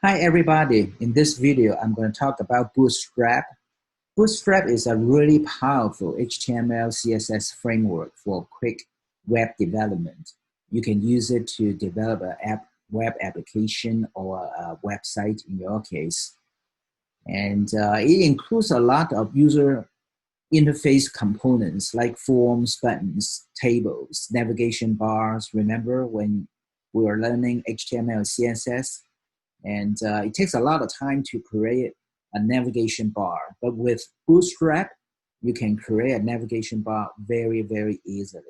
Hi everybody, in this video I'm going to talk about Bootstrap. Bootstrap is a really powerful HTML CSS framework for quick web development. You can use it to develop a web application or a website in your case. And it includes a lot of user interface components like forms, buttons, tables, navigation bars. Remember when we were learning HTML CSS? And it takes a lot of time to create a navigation bar. But with Bootstrap, you can create a navigation bar very, very easily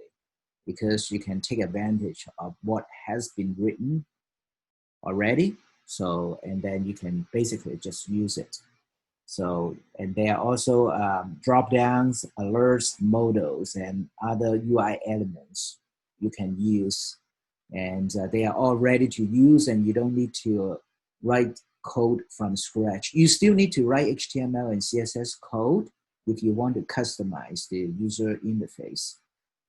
because you can take advantage of what has been written already. So, and then you can basically just use it. So, and there are also drop downs, alerts, modals, and other UI elements you can use. And they are all ready to use, and you don't need to write code from scratch. You still need to write HTML and CSS code if you want to customize the user interface.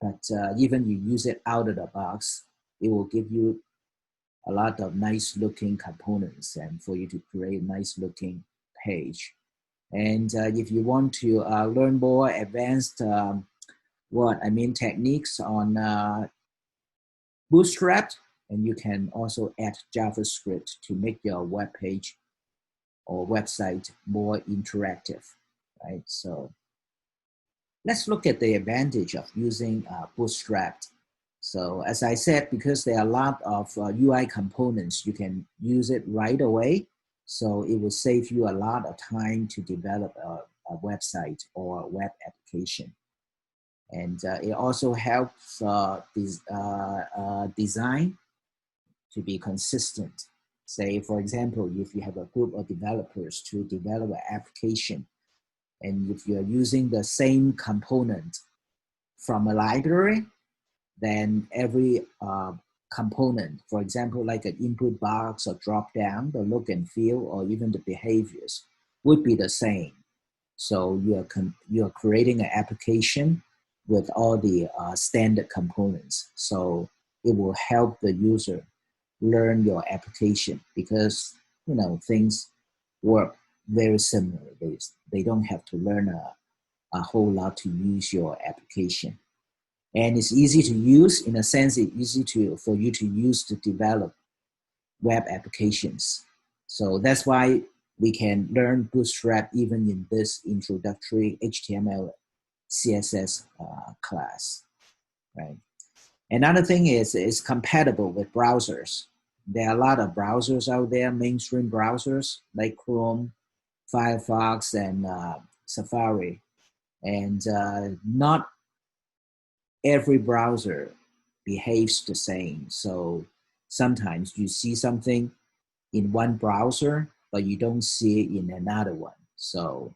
But even you use it out of the box, it will give you a lot of nice looking components and for you to create a nice looking page. And if you want to learn more advanced techniques on Bootstrap, and you can also add JavaScript to make your web page or website more interactive, right? So let's look at the advantage of using Bootstrap. So as I said, because there are a lot of UI components, you can use it right away. So it will save you a lot of time to develop a website or a web application. And it also helps design to be consistent. Say, for example, if you have a group of developers to develop an application, and if you're using the same component from a library, then every component, for example, like an input box or drop down, the look and feel, or even the behaviors would be the same. So you're creating an application with all the standard components. So it will help the user learn your application because things work very similar. They don't have to learn a whole lot to use your application. And it's easy to use in a sense. It's easy for you to use to develop web applications. So that's why we can learn Bootstrap even in this introductory HTML CSS class, right? Another thing is it's compatible with browsers. There are a lot of browsers out there, mainstream browsers like Chrome, Firefox, and Safari. And not every browser behaves the same. So sometimes you see something in one browser, but you don't see it in another one. So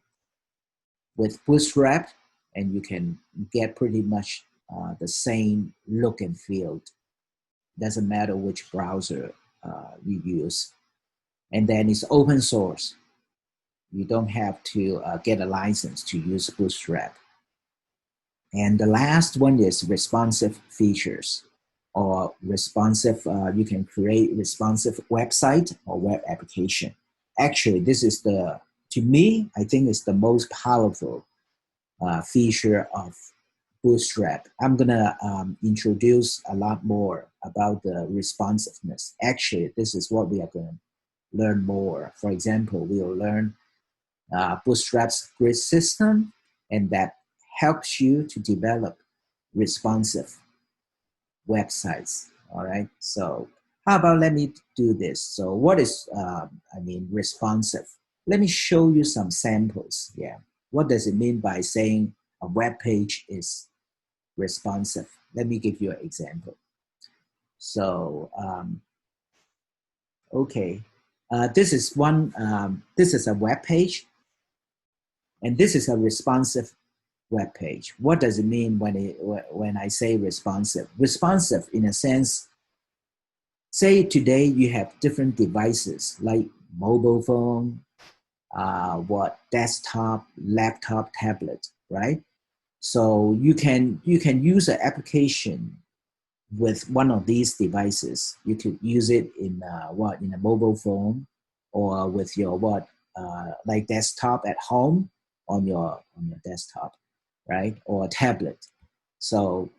with Bootstrap, and you can get pretty much the same look and feel. Doesn't matter which browser you use. And then it's open source. You don't have to get a license to use Bootstrap. And the last one is responsive features or responsive, you can create responsive website or web application. Actually, this is to me, I think it's the most powerful feature of Bootstrap. I'm gonna introduce a lot more about the responsiveness. Actually, this is what we are gonna learn more. For example, we will learn Bootstrap's grid system, and that helps you to develop responsive websites. All right. So how about let me do this? So what is responsive? Let me show you some samples. Yeah. What does it mean by saying a web page is responsive? Let me give you an example. So okay, this is one. This is a web page, and this is a responsive web page. What does it mean when I say responsive? Responsive, in a sense, say today you have different devices like mobile phone, desktop, laptop, tablet, right? So you can use an application with one of these devices. You could use it in a mobile phone or with your like desktop at home on your desktop, right? Or a tablet. So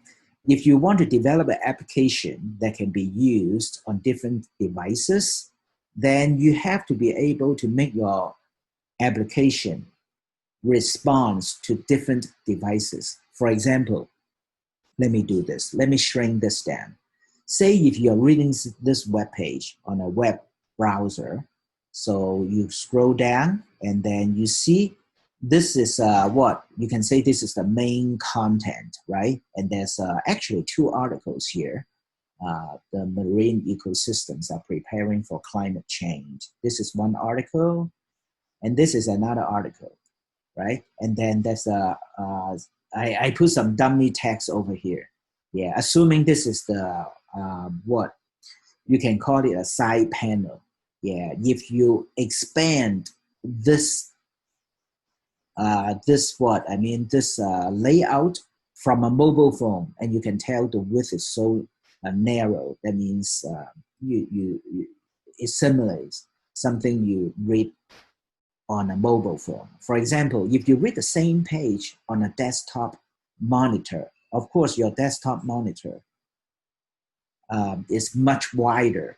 if you want to develop an application that can be used on different devices, then you have to be able to make your application response to different devices. For example, let me do this. Let me shrink this down. Say if you're reading this web page on a web browser, so you scroll down and then you see this is what you can say this is the main content, right? And there's actually two articles here. The marine ecosystems are preparing for climate change. This is one article, and this is another article, right? And then there's I put some dummy text over here. Yeah, assuming this is the what you can call it a side panel. Yeah, if you expand this this layout from a mobile phone, and you can tell the width is so narrow. That means it simulates something you read on a mobile phone. For example, if you read the same page on a desktop monitor, of course your desktop monitor is much wider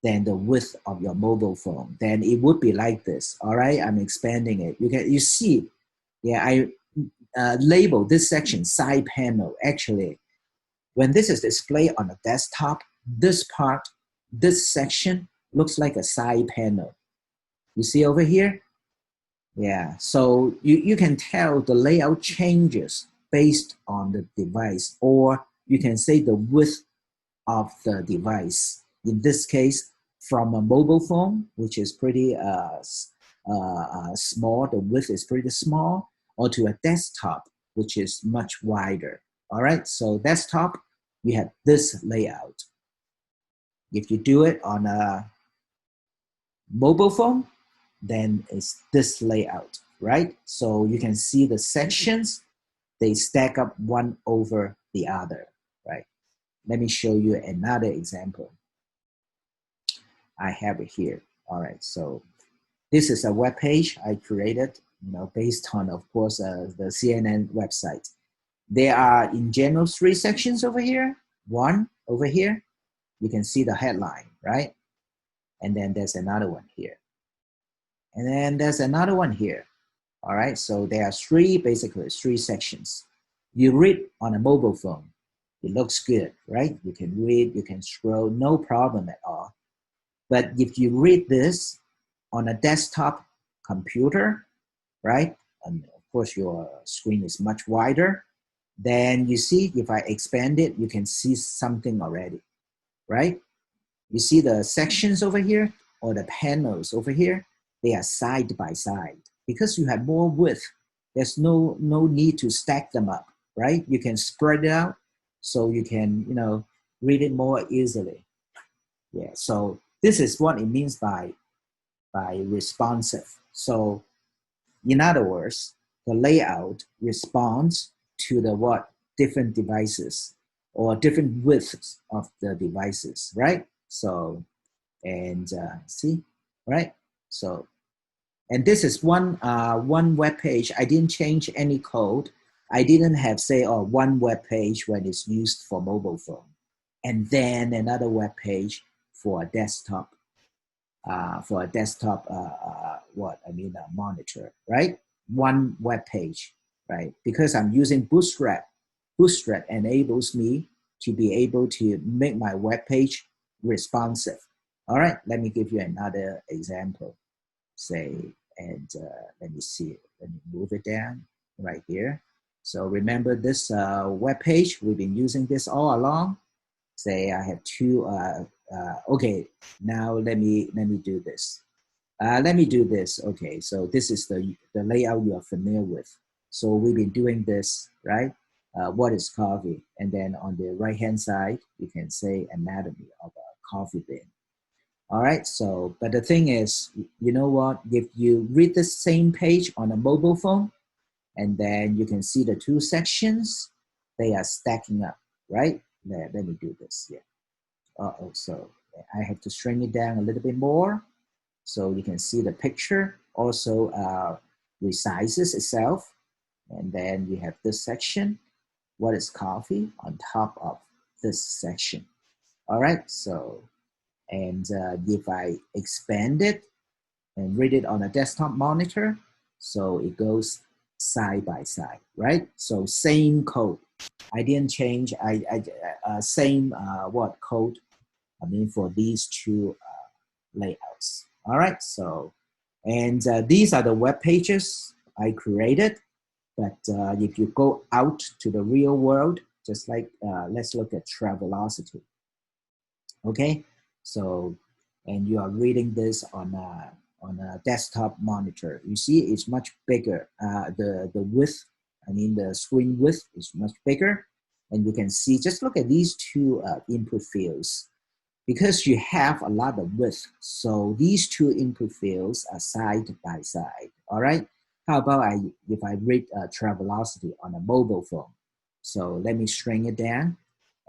than the width of your mobile phone. Then it would be like this. All right, I'm expanding it. You see, yeah, I label this section side panel. Actually, when this is displayed on a desktop, this part, this section looks like a side panel. You see over here? Yeah, so you can tell the layout changes based on the device, or you can say the width of the device. In this case, from a mobile phone, which is pretty small, the width is pretty small, or to a desktop, which is much wider. All right, so desktop, you have this layout. If you do it on a mobile phone, then it's this layout, right? So you can see the sections, they stack up one over the other, right? Let me show you another example. I have it here. All right, so this is a web page I created, based on, of course, the CNN website. There are, in general, 3 sections over here. One over here, you can see the headline, right? And then there's another one here. And then there's another one here. All right, so there are basically three sections. You read on a mobile phone, it looks good, right? You can read, you can scroll, no problem at all. But if you read this on a desktop computer, right? And of course your screen is much wider. Then you see, if I expand it, you can see something already, right? You see the sections over here, or the panels over here, they are side by side. Because you have more width, there's no need to stack them up, right? You can spread it out so you can, read it more easily. Yeah, so this is what it means by responsive. So in other words, the layout responds to the different devices or different widths of the devices, right? So, and see, right? So, and this is one web page. I didn't change any code. I didn't have say, one web page when it's used for mobile phone, and then another web page for a desktop, monitor, right? One web page, right? Because I'm using Bootstrap. Bootstrap enables me to be able to make my web page responsive. All right, let me give you another example. Say, and let me see, let me move it down right here. So remember this web page, we've been using this all along. Say I have two, okay, now let me do this. Okay, so this is the layout you are familiar with. So we've been doing this, right? What is coffee? And then on the right-hand side, you can say anatomy of a coffee bean. All right, so, but the thing is, you know what? If you read the same page on a mobile phone, and then you can see the two sections, they are stacking up, right? Let me do this here. So I have to shrink it down a little bit more. So you can see the picture also resizes itself. And then you have this section, what is coffee, on top of this section. All right, so, and if I expand it and read it on a desktop monitor, so it goes side by side, right? So same code. I didn't change, same what code, I mean, for these two layouts. All right, so, and these are the web pages I created. But if you go out to the real world, just like, let's look at Travelocity. Okay, so, and you are reading this on a desktop monitor. You see it's much bigger. The width, I mean the screen width is much bigger. And you can see, just look at these two input fields. Because you have a lot of width, so these two input fields are side by side, all right? How about if I read Travelocity on a mobile phone? So let me shrink it down,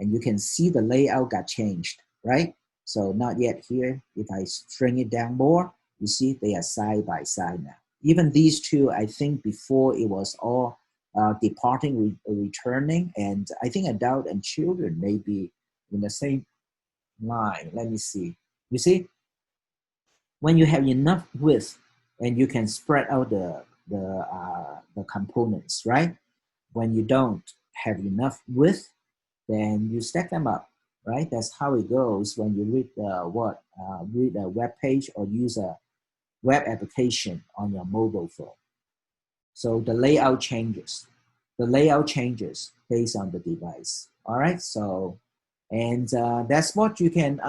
and you can see the layout got changed, right? So not yet here. If I shrink it down more, you see they are side by side now. Even these two, I think before it was all departing, returning, and I think adult and children may be in the same line. Let me see. You see, when you have enough width and you can spread out the components, right? When you don't have enough width, then you stack them up, right? That's how it goes when you read read a web page or use a web application on your mobile phone. So the layout changes. The layout changes based on the device. All right. So, and that's what you can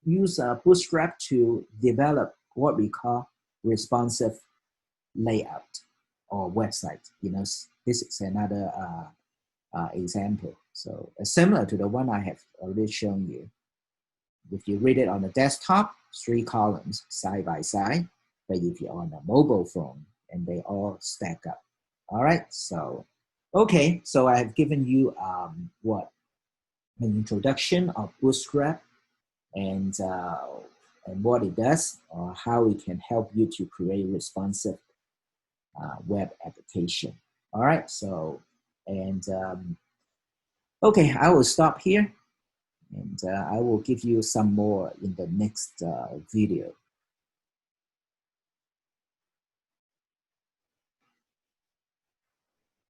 use Bootstrap to develop what we call responsive layout or website. You know, this is another example. So similar to the one I have already shown you. If you read it on a desktop, 3 columns side by side. But if you're on a mobile phone, and they all stack up. All right. So, okay. So I have given you an introduction of Bootstrap and what it does, or how it can help you to create responsive web application. All right. So, and okay, I will stop here, and I will give you some more in the next video.